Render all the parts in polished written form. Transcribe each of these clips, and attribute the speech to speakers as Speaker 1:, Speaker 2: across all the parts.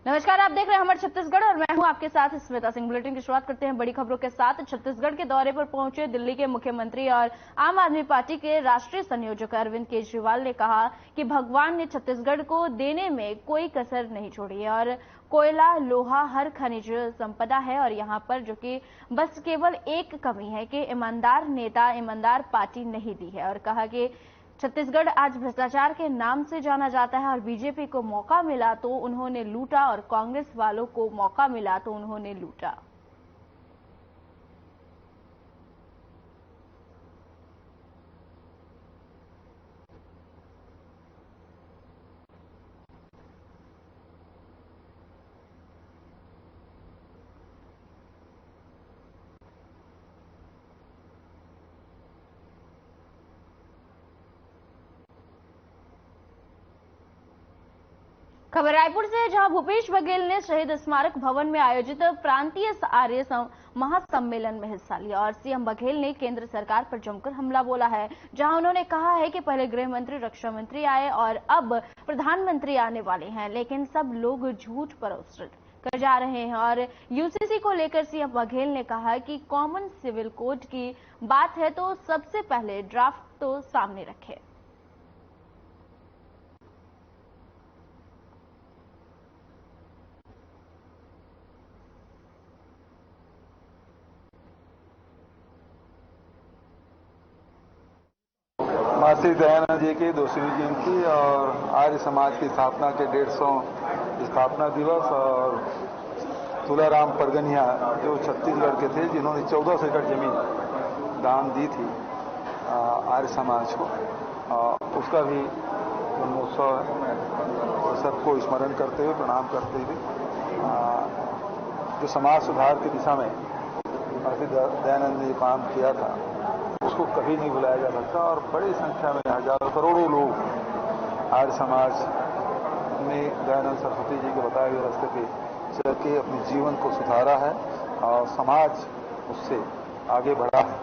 Speaker 1: नमस्कार, आप देख रहे हैं हमारे छत्तीसगढ़ और मैं हूं आपके साथ स्मिता सिंह। बुलेटिन की शुरुआत करते हैं बड़ी खबरों के साथ। छत्तीसगढ़ के दौरे पर पहुंचे दिल्ली के मुख्यमंत्री और आम आदमी पार्टी के राष्ट्रीय संयोजक अरविंद केजरीवाल ने कहा कि भगवान ने छत्तीसगढ़ को देने में कोई कसर नहीं छोड़ी है और कोयला, लोहा, हर खनिज संपदा है और यहां पर जो कि बस केवल एक कमी है कि ईमानदार नेता, ईमानदार पार्टी नहीं दी है। और कहा कि छत्तीसगढ़ आज भ्रष्टाचार के नाम से जाना जाता है और बीजेपी को मौका मिला तो उन्होंने लूटा और कांग्रेस वालों को मौका मिला तो उन्होंने लूटा। खबर रायपुर से, जहां भूपेश बघेल ने शहीद स्मारक भवन में आयोजित प्रांतीय आर्य महासम्मेलन में हिस्सा लिया और सीएम बघेल ने केंद्र सरकार पर जमकर हमला बोला है। जहां उन्होंने कहा है कि पहले गृह मंत्री, रक्षा मंत्री आए और अब प्रधानमंत्री आने वाले हैं, लेकिन सब लोग झूठ परोसित कर जा रहे हैं। और यूसीसी को लेकर सीएम बघेल ने कहा कि कॉमन सिविल कोड की बात है तो सबसे पहले ड्राफ्ट तो सामने रखे।
Speaker 2: महर्षि दयानंद जी की 200वीं जयंती और आर्य समाज की स्थापना के 150 स्थापना दिवस और तुलाराम परगनिया जो छत्तीसगढ़ के थे, जिन्होंने 1400 एकड़ जमीन दान दी थी आर्य समाज को, उसका भी जन्मोत्सव सबको स्मरण करते हुए, प्रणाम करते हुए जो समाज सुधार की दिशा में महर्षि दयानंद ने काम किया था उसको कभी नहीं भुलाया जा सकता। और बड़ी संख्या में हजारों करोड़ों लोग आर्य समाज ने दयानंद सरस्वती जी के बताए हुए रास्ते पे चल के अपने जीवन को सुधारा है और समाज उससे आगे बढ़ा है,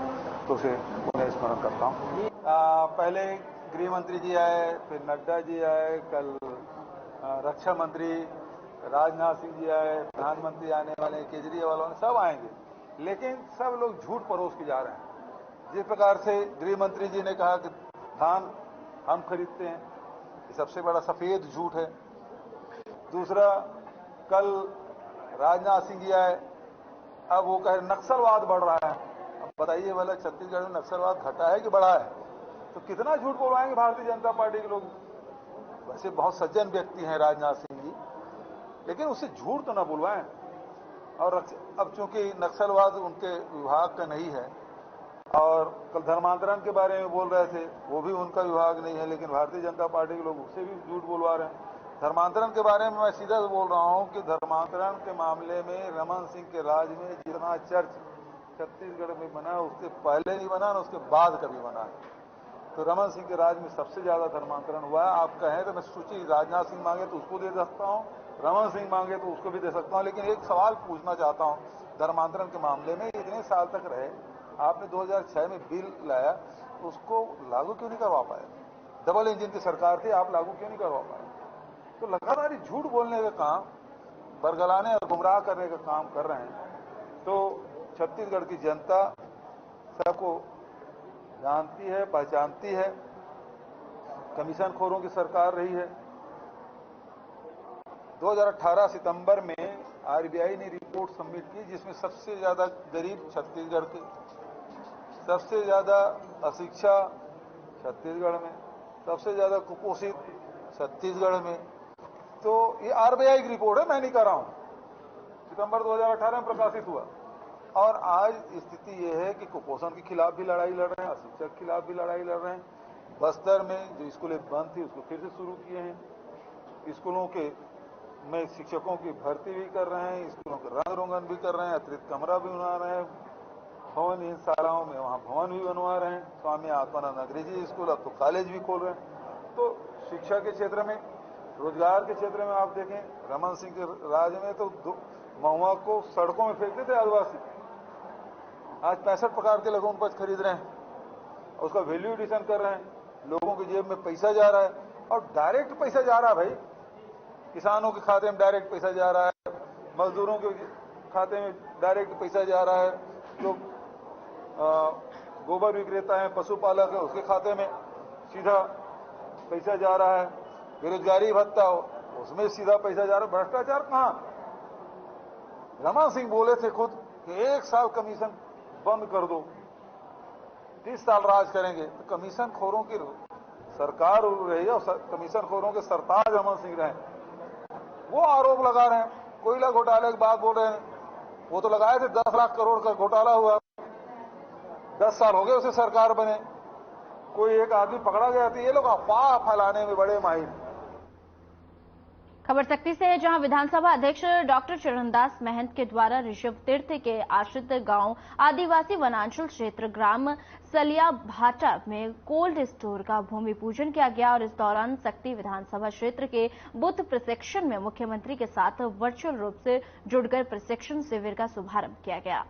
Speaker 2: तो उसे उन्हें स्मरण करता हूँ। पहले गृह मंत्री जी आए, फिर नड्डा जी आए, कल रक्षा मंत्री राजनाथ सिंह जी आए, प्रधानमंत्री आने वाले, केजरीवाल वाले सब आएंगे, लेकिन सब लोग झूठ परोस के जा रहे हैं। जिस प्रकार से गृह मंत्री जी ने कहा कि धान हम खरीदते हैं, ये सबसे बड़ा सफेद झूठ है। दूसरा, कल राजनाथ सिंह जी आए, अब वो कहे नक्सलवाद बढ़ रहा है। अब बताइए भला छत्तीसगढ़ में नक्सलवाद घटा है कि बढ़ा है? तो कितना झूठ बोलवाएंगे भारतीय जनता पार्टी के लोग। वैसे बहुत सज्जन व्यक्ति हैं राजनाथ सिंह जी, लेकिन उससे झूठ तो ना बुलवाएं। और अब चूंकि नक्सलवाद उनके विभाग का नहीं है, और कल धर्मांतरण के बारे में बोल रहे थे, वो भी उनका विभाग नहीं है, लेकिन भारतीय जनता पार्टी के लोग उससे भी झूठ बोलवा रहे हैं। धर्मांतरण के बारे में मैं सीधा बोल रहा हूं कि धर्मांतरण के मामले में रमन सिंह के राज में जितना चर्च छत्तीसगढ़ में बना, उससे पहले नहीं बना, ना उसके बाद कभी बना है। तो रमन सिंह के राज में सबसे ज्यादा धर्मांतरण हुआ है। आप कहें तो मैं सूची राजनाथ सिंह मांगे तो उसको दे सकता हूं, रमन सिंह मांगे तो उसको भी दे सकता हूं, लेकिन एक सवाल पूछना चाहता हूं धर्मांतरण के मामले में। इतने साल तक रहे, आपने 2006 में बिल लाया, उसको लागू क्यों नहीं करवा पाए? डबल इंजन की सरकार थी, आप लागू क्यों नहीं करवा पाए? तो लगातार झूठ बोलने का काम, बरगलाने और गुमराह करने का काम कर रहे हैं। तो छत्तीसगढ़ की जनता सबको जानती है, पहचानती है। कमीशन खोरों की सरकार रही है। 2018 सितंबर में आरबीआई ने रिपोर्ट सबमिट की, जिसमें सबसे ज्यादा गरीब छत्तीसगढ़ के, सबसे ज्यादा अशिक्षा छत्तीसगढ़ में, सबसे ज्यादा कुपोषित छत्तीसगढ़ में। तो ये आरबीआई की रिपोर्ट है, मैं नहीं कर रहा हूं। सितंबर 2018 में प्रकाशित हुआ। और आज स्थिति यह है कि कुपोषण के खिलाफ भी लड़ाई लड़ रहे हैं, अशिक्षा के खिलाफ भी लड़ाई लड़ रहे हैं। बस्तर में जो स्कूलें बंद थी उसको फिर से शुरू किए हैं। स्कूलों के में शिक्षकों की भर्ती भी कर रहे हैं, स्कूलों के रंग रोगन भी कर रहे हैं, अतिरिक्त कमरा भी बना रहे हैं। भवन इन शालाओं में वहां भवन भी बनवा रहे हैं। स्वामी आत्मानंद अंग्रेजी स्कूल, अब तो कॉलेज भी खोल रहे हैं। तो शिक्षा के क्षेत्र में, रोजगार के क्षेत्र में आप देखें, रमन सिंह के राज में तो महुआ को सड़कों में फेंकते थे आदिवासी, आज 65 प्रकार के लघु उपज खरीद रहे हैं, उसका वैल्यू एडिशन कर रहे हैं। लोगों की जेब में पैसा जा रहा है और डायरेक्ट पैसा जा रहा है भाई। किसानों के खाते में डायरेक्ट पैसा जा रहा है, मजदूरों के खाते में डायरेक्ट पैसा जा रहा है, जो गोबर विक्रेता है, पशुपालक है, उसके खाते में सीधा पैसा जा रहा है, बेरोजगारी भत्ता हो उसमें सीधा पैसा जा रहा है। भ्रष्टाचार कहां? रमन सिंह बोले थे खुद कि 1 साल कमीशन बंद कर दो, 30 साल राज करेंगे। तो कमीशन खोरों की सरकार रही है और कमीशन खोरों के सरताज रमन सिंह रहे, वो आरोप लगा रहे हैं। कोयला घोटाले की बात बोल रहे हैं, वो तो लगाए थे 10 लाख करोड़ का घोटाला हुआ, 10 साल हो गए उसे सरकार बने, कोई एक आदमी पकड़ा गया था। ये लोग अफवाह फैलाने में बड़े माहिर।
Speaker 1: खबर सख्ती से है, जहां विधानसभा अध्यक्ष डॉक्टर चरणदास महंत के द्वारा ऋषभ तीर्थ के आश्रित गांव आदिवासी वनांचल क्षेत्र ग्राम सलिया भाटा में कोल्ड स्टोर का भूमि पूजन किया गया और इस दौरान सख्ती विधानसभा क्षेत्र के बूथ प्रशिक्षण में मुख्यमंत्री के साथ वर्चुअल रूप से जुड़कर प्रशिक्षण शिविर का शुभारंभ किया गया।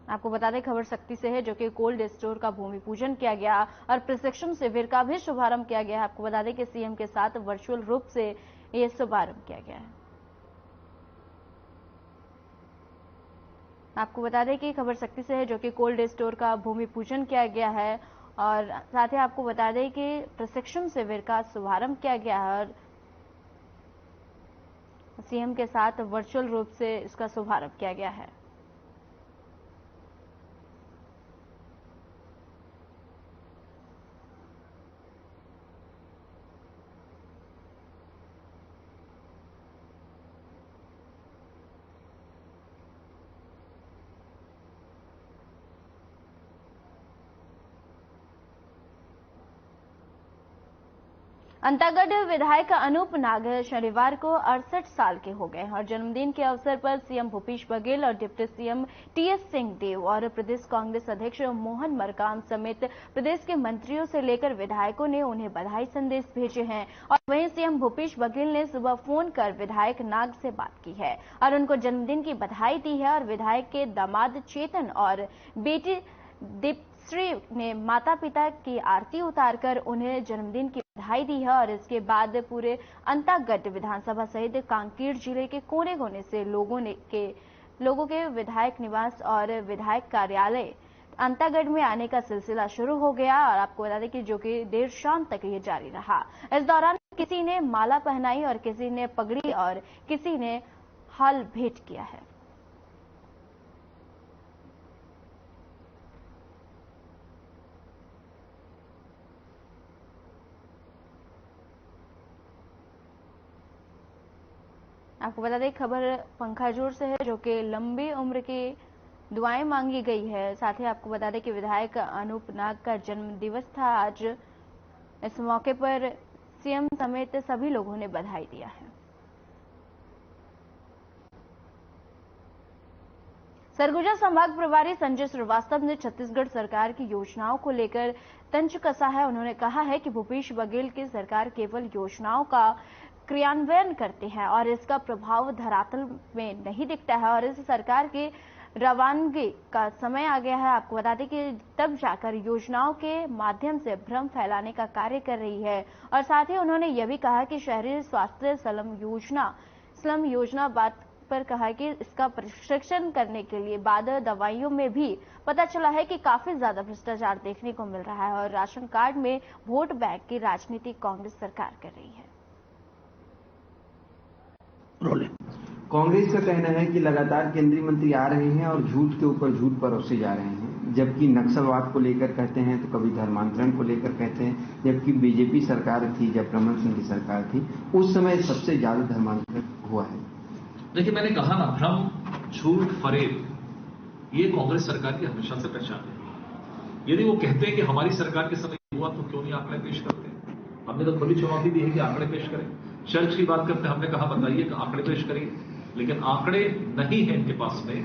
Speaker 1: आपको बता दें, खबर सख्ती से है, जो कि कोल्ड स्टोर का भूमि पूजन किया गया और प्रशिक्षण शिविर का भी शुभारंभ किया गया है। आपको बता दें कि सीएम के साथ वर्चुअल रूप से यह शुभारंभ किया गया है। आपको बता दें कि खबर सख्ती से है, जो कि कोल्ड स्टोर का भूमि पूजन किया गया है और साथ ही आपको बता दें कि प्रशिक्षण शिविर का शुभारंभ किया गया है और सीएम के साथ वर्चुअल रूप से इसका शुभारंभ किया गया है। अंतागढ़ विधायक अनूप नाग शनिवार को 68 साल के हो गए और जन्मदिन के अवसर पर सीएम भूपेश बघेल और डिप्टी सीएम टीएस सिंहदेव और प्रदेश कांग्रेस अध्यक्ष मोहन मरकाम समेत प्रदेश के मंत्रियों से लेकर विधायकों ने उन्हें बधाई संदेश भेजे हैं। और वहीं सीएम भूपेश बघेल ने सुबह फोन कर विधायक नाग से बात की है और उनको जन्मदिन की बधाई दी है और विधायक के दामाद चेतन और बेटी दीपश्री ने माता पिता की आरती उतारकर उन्हें जन्मदिन की बधाई दी है और इसके बाद पूरे अंतागढ़ विधानसभा सहित कांकेर जिले के कोने कोने से लोगों के विधायक निवास और विधायक कार्यालय अंतागढ़ में आने का सिलसिला शुरू हो गया और आपको बता दें कि जो कि देर शाम तक ये जारी रहा। इस दौरान किसी ने माला पहनाई और किसी ने पगड़ी और किसी ने हाल भेंट किया है। आपको बता दें, खबर पंखाजोर से है, जो कि लंबी उम्र की दुआएं मांगी गई है। साथ ही आपको बता दें कि विधायक अनूप नाग का जन्म दिवस था आज। इस मौके पर सीएम समेत सभी लोगों ने बधाई दिया है। सरगुजा संभाग प्रभारी संजय श्रीवास्तव ने छत्तीसगढ़ सरकार की योजनाओं को लेकर तंज कसा है। उन्होंने कहा है कि भूपेश बघेल की सरकार केवल योजनाओं का क्रियान्वयन करते हैं और इसका प्रभाव धरातल में नहीं दिखता है और इस सरकार की रवानगी का समय आ गया है। आपको बता दें कि तब जाकर योजनाओं के माध्यम से भ्रम फैलाने का कार्य कर रही है। और साथ ही उन्होंने यह भी कहा कि शहरी स्वास्थ्य स्लम योजना बात पर कहा कि इसका प्रशिक्षण करने के लिए बाद दवाइयों में भी पता चला है कि काफी ज्यादा भ्रष्टाचार देखने को मिल रहा है और राशन कार्ड में वोट बैंक की राजनीति कांग्रेस सरकार कर रही है।
Speaker 3: कांग्रेस का कहना है कि लगातार केंद्रीय मंत्री आ रहे हैं और झूठ के ऊपर झूठ परोसे जा रहे हैं, जबकि नक्सलवाद को लेकर कहते हैं तो कभी धर्मांतरण को लेकर कहते हैं। जबकि बीजेपी सरकार थी, जब रमन सिंह की सरकार थी, उस समय सबसे ज्यादा धर्मांतरण हुआ है।
Speaker 4: देखिए, मैंने कहा ना, भ्रम, झूठ, फरेब, ये कांग्रेस सरकार की हमेशा से पहचान है। यदि वो कहते हैं कि हमारी सरकार के समय हुआ तो क्यों नहीं आंकड़े पेश करते? हमने तो खुली चुनौती दी है कि आंकड़े पेश करें। चर्च की बात करते हमने कहा बताइए कि आंकड़े पेश करिए, लेकिन आंकड़े नहीं है इनके पास में।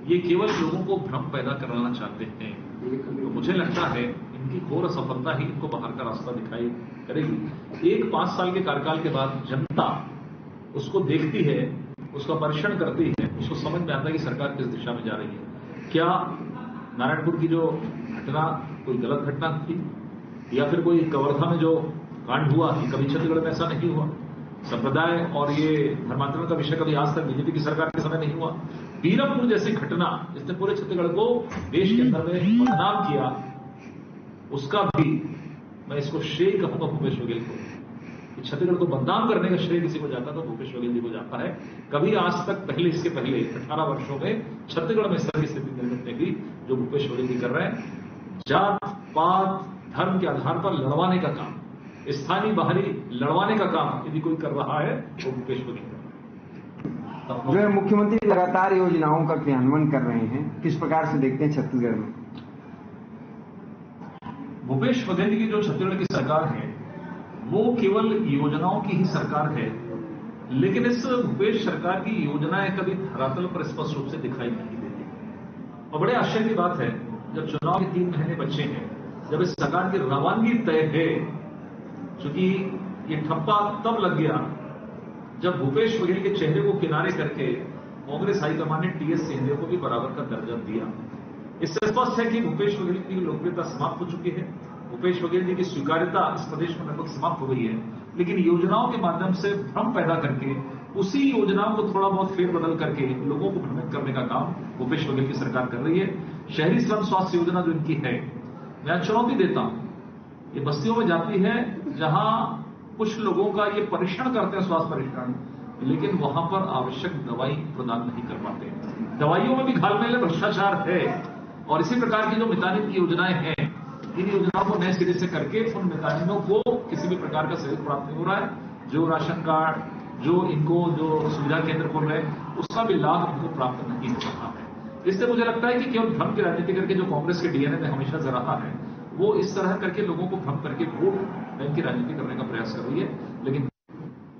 Speaker 4: ये केवल लोगों को भ्रम पैदा कराना चाहते हैं। तो मुझे लगता है इनकी घोर असफलता ही इनको बाहर का रास्ता दिखाई करेगी। 5 साल के कार्यकाल के बाद जनता उसको देखती है, उसका परीक्षण करती है, उसको समझ में आता है कि सरकार किस दिशा में जा रही है। क्या नारायणपुर की जो घटना कोई गलत घटना थी या फिर कोई कवर्धा में जो कांड हुआ कि कभी छत्तीसगढ़ में ऐसा नहीं हुआ। संप्रदाय और ये धर्मांतरण का विषय कभी आज तक बीजेपी की सरकार के समय नहीं हुआ। बीरमपुर जैसी घटना जिसने पूरे छत्तीसगढ़ को देश के अंदर में बदनाम किया, उसका भी मैं इसको श्रेय कहूंगा भूपेश बघेल को। छत्तीसगढ़ को बदनाम करने का श्रेय किसी को जाता तो भूपेश बघेल जी को जाता है। कभी आज तक पहले इसके पहले 18 वर्षों में छत्तीसगढ़ में इस तरह की स्थिति निर्मित नहीं हुई जो भूपेश बघेल जी कर रहे हैं। जात पात धर्म के आधार पर लड़वाने का काम, स्थानीय बाहरी लड़वाने का काम यदि कोई कर रहा है तो भूपेश बघेल कर रहा है।
Speaker 3: जो है मुख्यमंत्री लगातार योजनाओं का क्रियान्वयन कर रहे हैं, किस प्रकार से देखते हैं छत्तीसगढ़ में?
Speaker 4: भूपेश बघेल जी की जो छत्तीसगढ़ की सरकार है वो केवल योजनाओं की ही सरकार है, लेकिन इस भूपेश सरकार की योजनाएं कभी धरातल पर स्पष्ट रूप से दिखाई नहीं देती। और बड़े आश्चर्य की बात है, जब चुनाव के 3 महीने बचे हैं, जब इस सरकार की रवानगी तय है, चूंकि ये ठप्पा तब लग गया जब भूपेश बघेल के चेहरे को किनारे करके कांग्रेस हाईकमान ने टीएस सिंहदेव को भी बराबर का दर्जा दिया। इससे स्पष्ट है कि भूपेश बघेल की लोकप्रियता समाप्त हो चुकी है। भूपेश बघेल जी की स्वीकार्यता इस प्रदेश में लगभग समाप्त हो गई है। लेकिन योजनाओं के माध्यम से भ्रम पैदा करके उसी योजनाओं को थोड़ा बहुत फेरबदल करके लोगों को भ्रमित करने का काम भूपेश बघेल की सरकार कर रही है। शहरी श्रम स्वास्थ्य योजना जो इनकी है, मैं चुनौती देता हूं, ये बस्तियों में जाती है जहां कुछ लोगों का ये परीक्षण करते हैं, स्वास्थ्य परीक्षण, लेकिन वहां पर आवश्यक दवाई प्रदान नहीं कर पाते। दवाइयों में भी घालमेल है, भ्रष्टाचार है। और इसी प्रकार की जो मितानिन की योजनाएं हैं, इन योजनाओं को नए सिरे से करके उन मितानिनों को किसी भी प्रकार का सहयोग प्राप्त नहीं हो रहा है। जो राशन कार्ड, जो इनको जो सुविधा केंद्र खोल रहे हैं, उसका भी लाभ इनको प्राप्त नहीं हो रहा है। इससे मुझे लगता है कि केवल भ्रम की राजनीति करके जो कांग्रेस के डीएनए में हमेशा से रहा है, वो इस तरह करके लोगों को भ्रम करके वोट बैंक की राजनीति करने का प्रयास कर रही है। लेकिन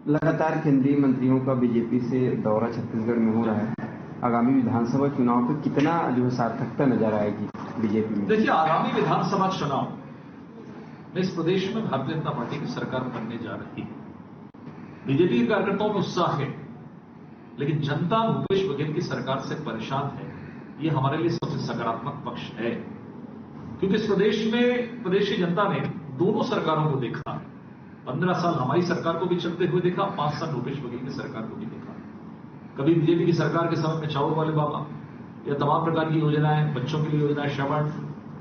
Speaker 3: लगातार केंद्रीय मंत्रियों का बीजेपी से दौरा छत्तीसगढ़ में हो रहा है। आगामी विधानसभा चुनाव पे कितना जो है सार्थकता नजर आएगी बीजेपी में?
Speaker 4: देखिए, आगामी विधानसभा चुनाव में इस प्रदेश में भारतीय जनता पार्टी की सरकार बनने जा रही है। बीजेपी के कार्यकर्ताओं में उत्साह है, लेकिन जनता भूपेश बघेल की सरकार से परेशान है। ये हमारे लिए सबसे सकारात्मक पक्ष है, क्योंकि इस प्रदेश में प्रदेश की जनता ने दोनों सरकारों को देखा। 15 साल हमारी सरकार को भी चलते हुए देखा, 5 साल भूपेश बघेल की सरकार को भी देखा। कभी बीजेपी की सरकार के समय में चावल वाले बाबा या तमाम प्रकार की योजनाएं, बच्चों के लिए योजनाएं, श्रवण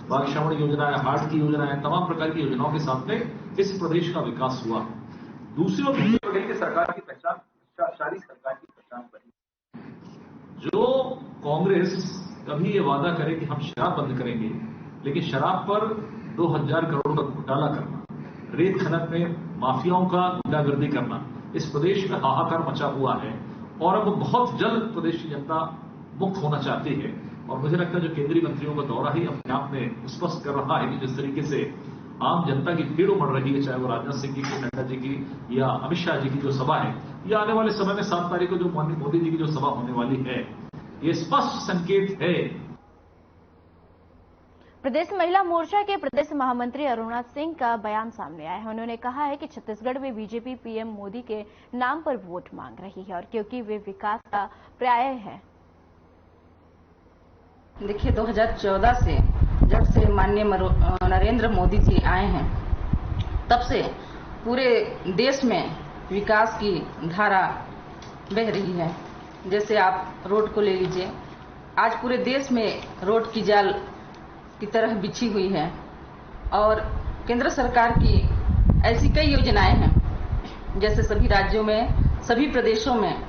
Speaker 4: बाल श्रवण योजनाएं, हार्ट की योजनाएं, तमाम प्रकार की योजनाओं के साथ में इस प्रदेश का विकास हुआ। दूसरी ओर भूपेश बघेल की सरकार की पहचान भ्रष्टाचारी सरकार की पहचान बनी। जो कांग्रेस कभी ये वादा करे कि हम शराब बंद करेंगे, लेकिन शराब पर 2000 करोड़ का घोटाला करना, रेत खनन में माफियाओं का गुंडागर्दी करना, इस प्रदेश में हाहाकार मचा हुआ है। और अब बहुत जल्द प्रदेश की जनता मुक्त होना चाहती है। और मुझे लगता है जो केंद्रीय मंत्रियों का दौरा ही अपने आप में स्पष्ट कर रहा है कि जिस तरीके से आम जनता की भीड़ उमड़ रही है, चाहे वो राजनाथ सिंह की, नड्डा जी की या अमित शाह जी की जो सभा है, या आने वाले समय में 7 तारीख को जो माननीय मोदी जी की जो सभा होने वाली है, ये स्पष्ट संकेत है।
Speaker 1: प्रदेश महिला मोर्चा के प्रदेश महामंत्री अरुणा सिंह का बयान सामने आया है। उन्होंने कहा है कि छत्तीसगढ़ में बीजेपी पीएम मोदी के नाम पर वोट मांग रही है, और क्योंकि वे विकास का पर्याय है।
Speaker 5: देखिए, 2014 से जब से माननीय नरेंद्र मोदी जी आए हैं, तब से पूरे देश में विकास की धारा बह रही है। जैसे आप रोड को ले लीजिए, आज पूरे देश में रोड की जाल की तरह बिछी हुई है। और केंद्र सरकार की ऐसी कई योजनाएं हैं, जैसे सभी राज्यों में, सभी प्रदेशों में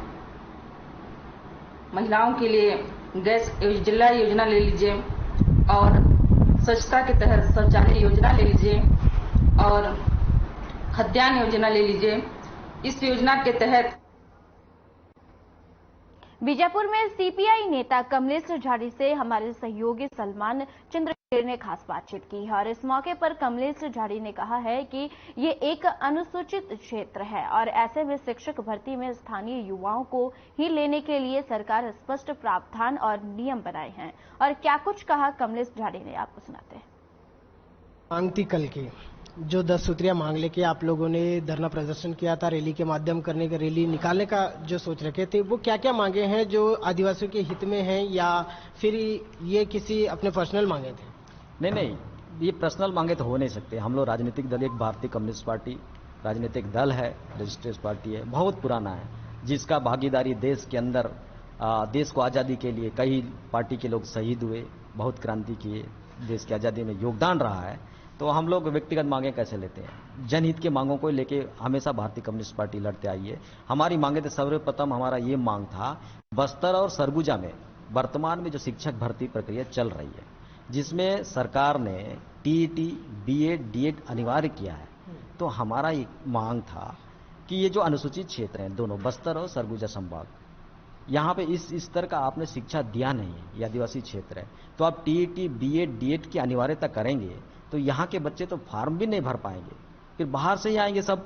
Speaker 5: महिलाओं के लिए गैस जिला योजना ले लीजिए, और स्वच्छता के तहत शौचालय योजना ले लीजिए, और खाद्यान्न योजना ले लीजिए। इस योजना के तहत
Speaker 1: बीजापुर में सीपीआई नेता कमलेश झाड़ी से हमारे सहयोगी सलमान चंद्र ने खास बातचीत की है, और इस मौके पर कमलेश झाड़ी ने कहा है कि ये एक अनुसूचित क्षेत्र है, और ऐसे में शिक्षक भर्ती में स्थानीय युवाओं को ही लेने के लिए सरकार स्पष्ट प्रावधान और नियम बनाए हैं। और क्या कुछ कहा कमलेश झाड़ी ने, आपको सुनाते हैं।
Speaker 6: क्रांतिकाल की जो 10 सूत्रीय मांग लेके आप लोगों ने धरना प्रदर्शन किया था, रैली के माध्यम करने का, रैली निकालने का जो सोच रखे थे, वो क्या क्या मांगे हैं जो आदिवासियों के हित में हैं, या फिर ये किसी अपने पर्सनल मांगे थे?
Speaker 7: नहीं, ये पर्सनल मांगे तो हो नहीं सकते। हम लोग राजनीतिक दल, एक भारतीय कम्युनिस्ट पार्टी राजनीतिक दल है, रजिस्टर्ड पार्टी है, बहुत पुराना है, जिसका भागीदारी देश के अंदर देश को आज़ादी के लिए कई पार्टी के लोग शहीद हुए, बहुत क्रांति किए, देश की आज़ादी में योगदान रहा है। तो हम लोग व्यक्तिगत मांगे कैसे लेते हैं? जनहित के मांगों को लेके हमेशा भारतीय कम्युनिस्ट पार्टी लड़ते आई है। हमारी मांगे तो सर्वप्रथम हमारा ये मांग था, बस्तर और सरगुजा में वर्तमान में जो शिक्षक भर्ती प्रक्रिया चल रही है, जिसमें सरकार ने टीईटी, बीएड, डीएड अनिवार्य किया है, तो हमारा एक मांग था कि ये जो अनुसूचित क्षेत्र हैं दोनों, बस्तर और सरगुजा संभाग, यहाँ पे इस स्तर का आपने शिक्षा दिया नहीं है, ये आदिवासी क्षेत्र है, तो आप टीईटी, बीएड, डीएड की अनिवार्यता करेंगे तो यहाँ के बच्चे तो फॉर्म भी नहीं भर पाएंगे, फिर बाहर से ही आएंगे सब।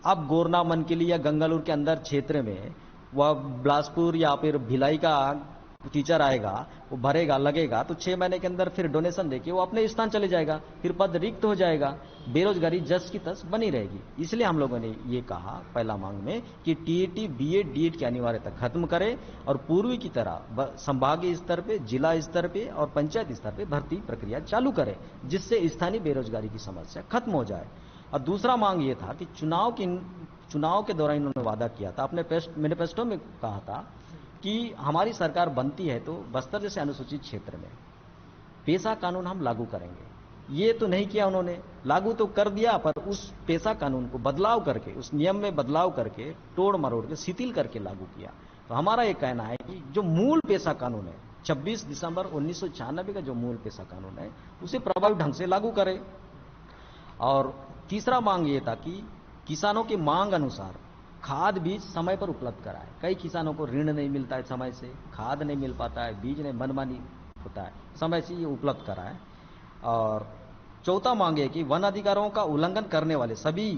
Speaker 7: अब गोरना मनकिली या गंगालूर के अंदर क्षेत्र में वह बिलासपुर या फिर भिलाई का टीचर आएगा, वो भरेगा, लगेगा, तो 6 महीने के अंदर फिर डोनेशन देके वो अपने स्थान चले जाएगा, फिर पद रिक्त हो जाएगा, बेरोजगारी जस की तस बनी रहेगी। इसलिए हम लोगों ने ये कहा पहला मांग में कि टीईटी, बीएड, डीएड की अनिवार्यता खत्म करें और पूर्वी की तरह संभागीय स्तर पे, जिला स्तर पे और पंचायत स्तर पे भर्ती प्रक्रिया चालू करें, जिससे स्थानीय बेरोजगारी की समस्या खत्म हो जाए। और दूसरा मांग ये था कि चुनाव के दौरान इन्होंने वादा किया था, अपने मैनिफेस्टो में कहा था कि हमारी सरकार बनती है तो बस्तर जैसे अनुसूचित क्षेत्र में पेशा कानून हम लागू करेंगे। ये तो नहीं किया उन्होंने, लागू तो कर दिया, पर उस पेशा कानून को बदलाव करके, उस नियम में बदलाव करके, तोड़ मरोड़ के, शिथिल करके लागू किया। तो हमारा ये कहना है कि जो मूल पेशा कानून है, 26 दिसंबर 1996 का जो मूल पेशा कानून है, उसे प्रभावी ढंग से लागू करें। और तीसरा मांग ये था कि किसानों की मांग अनुसार खाद बीज समय पर उपलब्ध कराए। कई किसानों को ऋण नहीं मिलता है, समय से खाद नहीं मिल पाता है, बीज नहीं, मनमानी होता है, समय से ये उपलब्ध कराए। और चौथा मांग है कि वन अधिकारों का उल्लंघन करने वाले सभी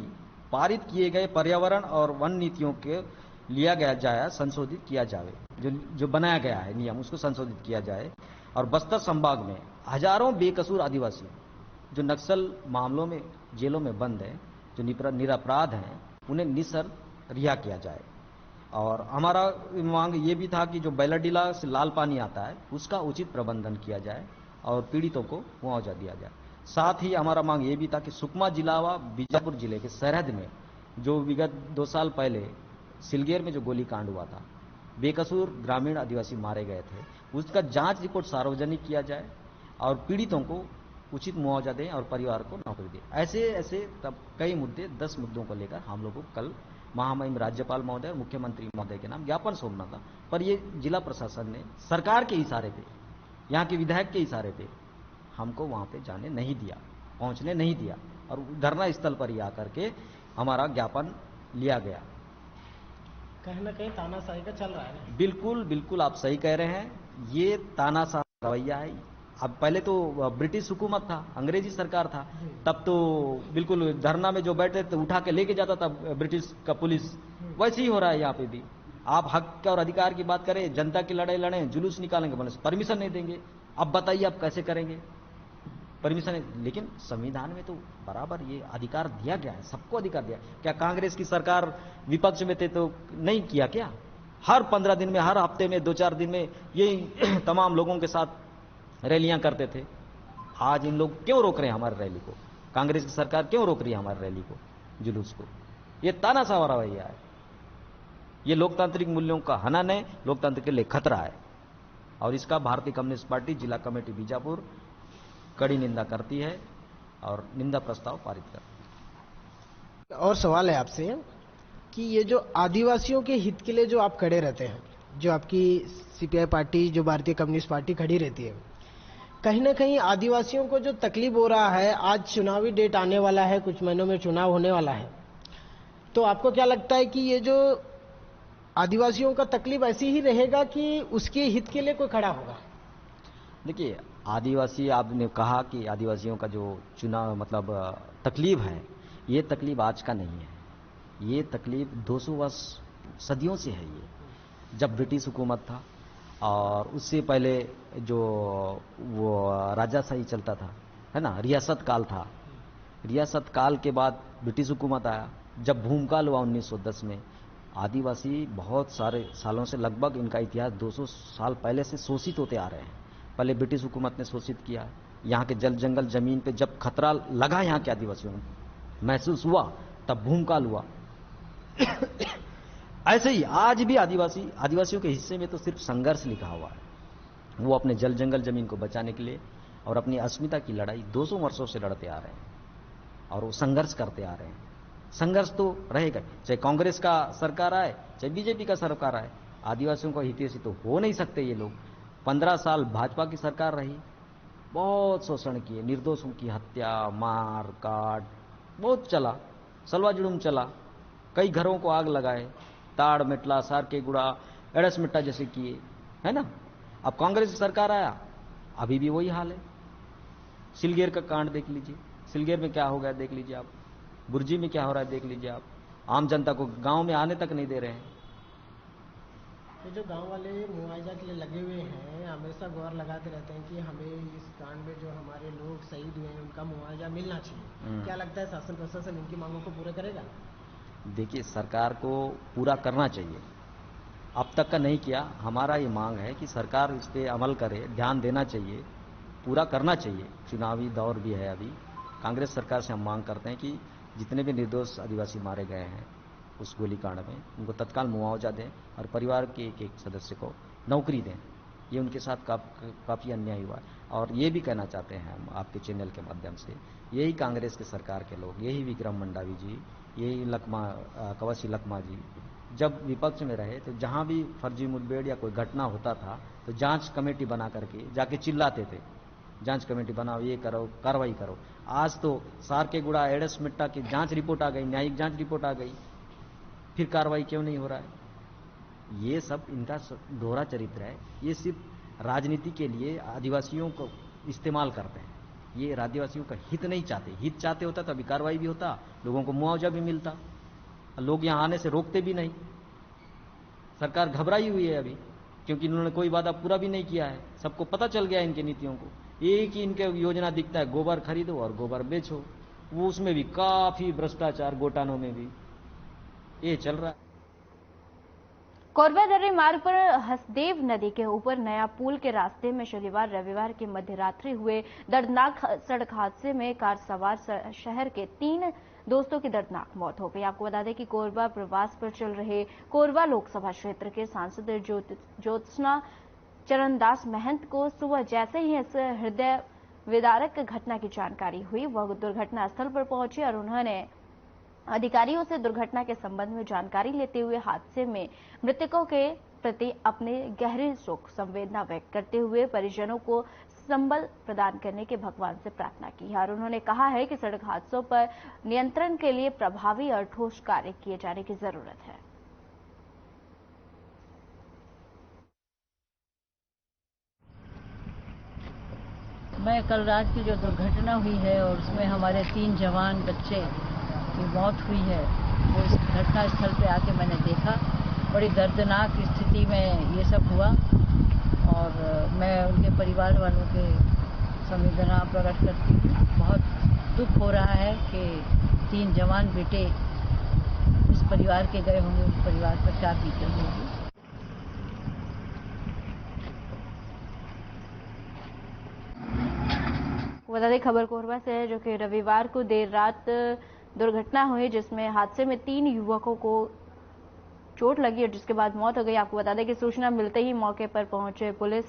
Speaker 7: पारित किए गए पर्यावरण और वन नीतियों के लिया गया जाए, संशोधित किया जाए, जो बनाया गया है नियम, उसको संशोधित किया जाए। और बस्तर संभाग में हजारों बेकसूर आदिवासी जो नक्सल मामलों में जेलों में बंद है, जो निरपराध हैं, उन्हें निःशर्त रिहा किया जाए। और हमारा मांग ये भी था कि जो बैलाडीला से लाल पानी आता है उसका उचित प्रबंधन किया जाए और पीड़ितों को मुआवजा दिया जाए। साथ ही हमारा मांग ये भी था कि सुकमा जिला व बीजापुर जिले के सरहद में जो विगत 2 साल पहले सिलगेर में जो गोलीकांड हुआ था, बेकसूर ग्रामीण आदिवासी मारे गए थे, उसका जांच रिपोर्ट सार्वजनिक किया जाए और पीड़ितों को उचित मुआवजा दें और परिवार को नौकरी दें। ऐसे तब कई मुद्दे, 10 मुद्दों को लेकर हम लोगों को कल महामहिम राज्यपाल महोदय और मुख्यमंत्री महोदय के नाम ज्ञापन सौंपना था, पर ये जिला प्रशासन ने सरकार के इशारे पे, यहाँ के विधायक के इशारे पे हमको वहां पे जाने नहीं दिया, पहुंचने नहीं दिया, और धरना स्थल पर ही आकर के हमारा ज्ञापन लिया गया।
Speaker 6: कहीं ना कहीं तानाशाही का चल रहा है।
Speaker 7: बिल्कुल आप सही कह रहे हैं, ये तानाशाही रवैया है। अब पहले तो ब्रिटिश हुकूमत था, अंग्रेजी सरकार था, तब तो बिल्कुल धरना में जो बैठे थे उठा के लेके जाता था ब्रिटिश का पुलिस। वैसे ही हो रहा है यहाँ पे भी। आप हक और अधिकार की बात करें, जनता की लड़ाई लड़ें, जुलूस निकालेंगे, बोले परमिशन नहीं देंगे। अब बताइए आप कैसे करेंगे परमिशन? लेकिन संविधान में तो बराबर ये अधिकार दिया गया है, सबको अधिकार दिया। क्या कांग्रेस की सरकार विपक्ष में थे तो नहीं किया क्या? हर 15 दिन में, हर हफ्ते में, 2-4 दिन में यही तमाम लोगों के साथ रैलियां करते थे। आज इन लोग क्यों रोक रहे हैं हमारी रैली को? कांग्रेस की सरकार क्यों रोक रही है हमारी रैली को, जुलूस को? ये तानाशाही रवैया है, ये लोकतांत्रिक मूल्यों का हनन है, लोकतंत्र के लिए खतरा है, और इसका भारतीय कम्युनिस्ट पार्टी जिला कमेटी बीजापुर कड़ी निंदा करती है और निंदा प्रस्ताव पारित करती है।
Speaker 6: और सवाल है आपसे कि ये जो आदिवासियों के हित के लिए जो आप खड़े रहते हैं, जो आपकी सीपीआई पार्टी, जो भारतीय कम्युनिस्ट पार्टी खड़ी रहती है, कहीं ना कहीं आदिवासियों को जो तकलीफ हो रहा है, आज चुनावी डेट आने वाला है, कुछ महीनों में चुनाव होने वाला है, तो आपको क्या लगता है कि ये जो आदिवासियों का तकलीफ ऐसी ही रहेगा कि उसके हित के लिए कोई खड़ा होगा?
Speaker 7: देखिए, आदिवासी, आपने कहा कि आदिवासियों का जो चुनाव मतलब तकलीफ है, ये तकलीफ आज का नहीं है, ये तकलीफ 200 वर्ष सदियों से है। ये जब ब्रिटिश हुकूमत था और उससे पहले जो वो राजाशाही चलता था, है ना, रियासत काल था, रियासत काल के बाद ब्रिटिश हुकूमत आया, जब भूमकाल हुआ 1910 में, आदिवासी बहुत सारे सालों से, लगभग इनका इतिहास 200 साल पहले से शोषित होते आ रहे हैं। पहले ब्रिटिश हुकूमत ने शोषित किया, यहाँ के जल जंगल जमीन पे जब खतरा लगा यहाँ के आदिवासियों को महसूस हुआ, तब भूमकाल हुआ। ऐसे ही आज भी आदिवासियों के हिस्से में तो सिर्फ संघर्ष लिखा हुआ है। वो अपने जल जंगल जमीन को बचाने के लिए और अपनी अस्मिता की लड़ाई 200 वर्षों से लड़ते आ रहे हैं और वो संघर्ष करते आ रहे हैं। संघर्ष तो रहेगा, चाहे कांग्रेस का सरकार आए चाहे बीजेपी का सरकार आए, आदिवासियों का हितैषी तो हो नहीं सकते ये लोग। 15 साल भाजपा की सरकार रही, बहुत शोषण किए, निर्दोषों की हत्या, मार काट बहुत चला, सलवा जुलूम चला, कई घरों को आग लगाए, ताड़ मिटला, सारकेगुड़ा, एड़समिट्टा जैसे किए, है ना। अब कांग्रेस सरकार आया, अभी भी वही हाल है। सिलगेर का कांड देख लीजिए, सिलगेर में क्या हो गया देख लीजिए आप, बुर्जी में क्या हो रहा है देख लीजिए आप। आम जनता को गांव में आने तक नहीं दे रहे हैं।
Speaker 6: तो जो गांव वाले मुआवजा के लिए लगे हुए हैं, हमेशा गुहार लगाते रहते हैं कि हमें इस कांड में जो हमारे लोग शहीद हुए हैं उनका मुआवजा मिलना चाहिए। क्या लगता है शासन प्रशासन इनकी मांगों को पूरा करेगा?
Speaker 7: देखिए, सरकार को पूरा करना चाहिए, अब तक का नहीं किया। हमारा ये मांग है कि सरकार इस पर अमल करे, ध्यान देना चाहिए, पूरा करना चाहिए। चुनावी दौर भी है अभी। कांग्रेस सरकार से हम मांग करते हैं कि जितने भी निर्दोष आदिवासी मारे गए हैं उस गोलीकांड में, उनको तत्काल मुआवजा दें और परिवार के एक एक सदस्य को नौकरी दें। ये उनके साथ काफ़ी अन्याय हुआ है। और ये भी कहना चाहते हैं हम आपके चैनल के माध्यम से, यही कांग्रेस के सरकार के लोग, यही विक्रम मंडावी जी, यही कवसी लखमा जी जब विपक्ष में रहे तो जहां भी फर्जी मुठभेड़ या कोई घटना होता था तो जांच कमेटी बना करके जाके चिल्लाते थे, जांच कमेटी बनाओ, ये करो, कार्रवाई करो। आज तो सारकेगुड़ा, एड़समिट्टा की जांच रिपोर्ट आ गई, न्यायिक जांच रिपोर्ट आ गई, फिर कार्रवाई क्यों नहीं हो रहा है? ये सब इनका दोहरा चरित्र है। ये सिर्फ राजनीति के लिए आदिवासियों को इस्तेमाल करते हैं। ये आदिवासियों का हित नहीं चाहते। हित चाहते होता तो अभी कार्रवाई भी होता, लोगों को मुआवजा भी मिलता, लोग यहां आने से रोकते भी नहीं। सरकार घबराई हुई है अभी, क्योंकि इन्होंने कोई वादा पूरा भी नहीं किया है। सबको पता चल गया इनकी नीतियों को। एक ही इनके योजना दिखता है, गोबर खरीदो और गोबर बेचो। वो उसमें भी काफी भ्रष्टाचार, घोटालों में भी ये चल रहा है।
Speaker 1: कोरबा दर्रे मार्ग पर हसदेव नदी के ऊपर नया पुल के रास्ते में शनिवार रविवार की मध्यरात्रि हुए दर्दनाक सड़क हादसे में कार सवार शहर के 3 दोस्तों की दर्दनाक मौत हो गई। आपको बता दें कि कोरबा प्रवास पर चल रहे कोरबा लोकसभा क्षेत्र के सांसद ज्योत्सना चरणदास महंत को सुबह जैसे ही इस हृदय विदारक घटना की जानकारी हुई, वह दुर्घटना स्थल पर पहुंचे और उन्होंने अधिकारियों से दुर्घटना के संबंध में जानकारी लेते हुए हादसे में मृतकों के प्रति अपने गहरी शोक संवेदना व्यक्त करते हुए परिजनों को संबल प्रदान करने के भगवान से प्रार्थना की है। और उन्होंने कहा है कि सड़क हादसों पर नियंत्रण के लिए प्रभावी और ठोस कार्य किए जाने की जरूरत है।
Speaker 8: मैं कल रात की जो दुर्घटना हुई है और उसमें हमारे 3 जवान बच्चे की मौत हुई है, वो इस घटना स्थल पे आके मैंने देखा। बड़ी दर्दनाक स्थिति में ये सब हुआ और मैं उनके परिवार वालों के संवेदना प्रकट करती हूँ। बहुत दुख हो रहा है कि 3 जवान बेटे उस परिवार के गए होंगे, उस परिवार पर क्या बीती होगी।
Speaker 1: बता दें खबर कोरबा से है, जो कि रविवार को देर रात दुर्घटना हुई जिसमें हादसे में 3 युवकों को चोट लगी और जिसके बाद मौत हो गई। आपको बता दें कि सूचना मिलते ही मौके पर पहुंचे पुलिस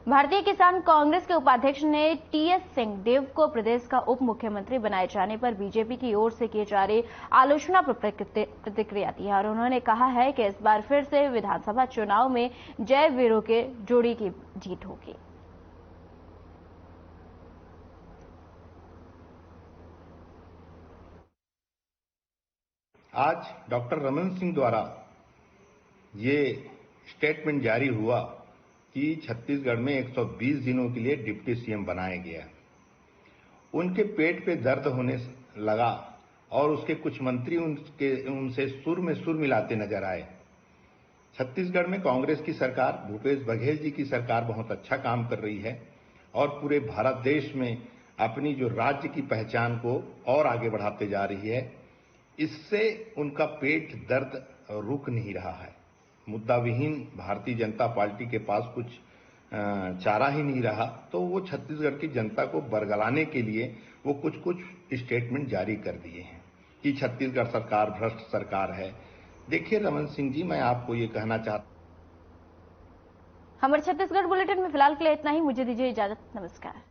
Speaker 1: भारतीय किसान कांग्रेस के उपाध्यक्ष ने टीएस सिंहदेव को प्रदेश का उप मुख्यमंत्री बनाए जाने पर बीजेपी की ओर से किए जा रही आलोचना पर प्रतिक्रिया दी है और उन्होंने कहा है कि इस बार फिर से विधानसभा चुनाव में जय वीरों के जोड़ी की जीत होगी।
Speaker 9: आज डॉक्टर रमन सिंह द्वारा ये स्टेटमेंट जारी हुआ कि छत्तीसगढ़ में 120 दिनों के लिए डिप्टी सीएम बनाया गया। उनके पेट पे दर्द होने लगा और उसके कुछ मंत्री उनसे सुर में सुर मिलाते नजर आए। छत्तीसगढ़ में कांग्रेस की सरकार, भूपेश बघेल जी की सरकार बहुत अच्छा काम कर रही है और पूरे भारत देश में अपनी जो राज्य की पहचान को और आगे बढ़ाते जा रही है। इससे उनका पेट दर्द रुक नहीं रहा है। मुद्दा विहीन भारतीय जनता पार्टी के पास कुछ चारा ही नहीं रहा, तो वो छत्तीसगढ़ की जनता को बरगलाने के लिए वो कुछ स्टेटमेंट जारी कर दिए हैं कि छत्तीसगढ़ सरकार भ्रष्ट सरकार है। देखिए रमन सिंह जी, मैं आपको ये कहना चाहता
Speaker 1: हमारे छत्तीसगढ़ बुलेटिन में फिलहाल के लिए इतना ही। मुझे दीजिए इजाजत। नमस्कार।